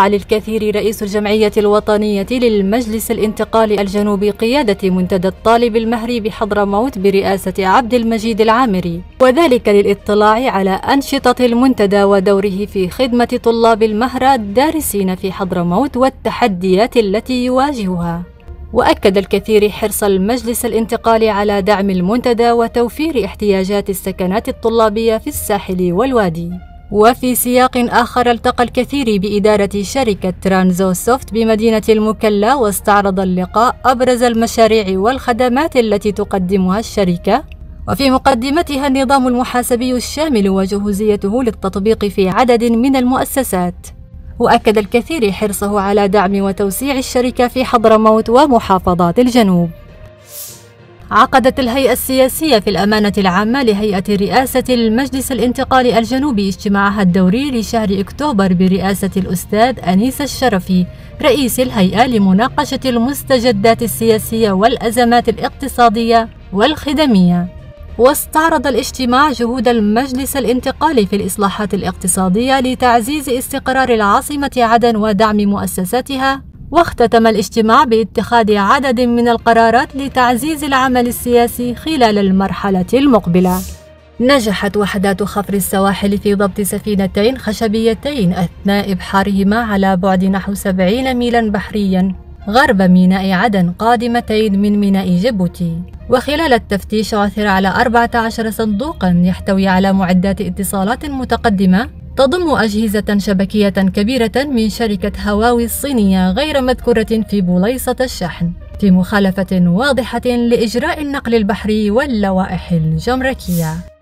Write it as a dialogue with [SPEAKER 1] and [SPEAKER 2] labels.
[SPEAKER 1] استطاع للكثير رئيس الجمعية الوطنية للمجلس الانتقالي الجنوبي قيادة منتدى الطالب المهري بحضرموت برئاسة عبد المجيد العامري، وذلك للاطلاع على أنشطة المنتدى ودوره في خدمة طلاب المهرة الدارسين في حضرموت والتحديات التي يواجهها. وأكد الكثير حرص المجلس الانتقالي على دعم المنتدى وتوفير احتياجات السكنات الطلابية في الساحل والوادي. وفي سياق آخر التقى الكثير بإدارة شركة ترانزو سوفت بمدينة المكلا، واستعرض اللقاء أبرز المشاريع والخدمات التي تقدمها الشركة، وفي مقدمتها النظام المحاسبي الشامل وجهوزيته للتطبيق في عدد من المؤسسات. وأكد الكثير حرصه على دعم وتوسيع الشركة في حضرموت ومحافظات الجنوب. عقدت الهيئة السياسية في الأمانة العامة لهيئة رئاسة المجلس الانتقالي الجنوبي اجتماعها الدوري لشهر أكتوبر برئاسة الأستاذ أنيس الشرفي رئيس الهيئة لمناقشة المستجدات السياسية والأزمات الاقتصادية والخدمية. واستعرض الاجتماع جهود المجلس الانتقالي في الإصلاحات الاقتصادية لتعزيز استقرار العاصمة عدن ودعم مؤسساتها. واختتم الاجتماع باتخاذ عدد من القرارات لتعزيز العمل السياسي خلال المرحلة المقبلة. نجحت وحدات خفر السواحل في ضبط سفينتين خشبيتين أثناء إبحارهما على بعد نحو 70 ميلا بحريا غرب ميناء عدن قادمتين من ميناء جيبوتي. وخلال التفتيش عثر على 14 صندوقا يحتوي على معدات اتصالات متقدمة تضم أجهزة شبكية كبيرة من شركة هواوي الصينية غير مذكورة في بوليصة الشحن، في مخالفة واضحة لإجراء النقل البحري واللوائح الجمركية.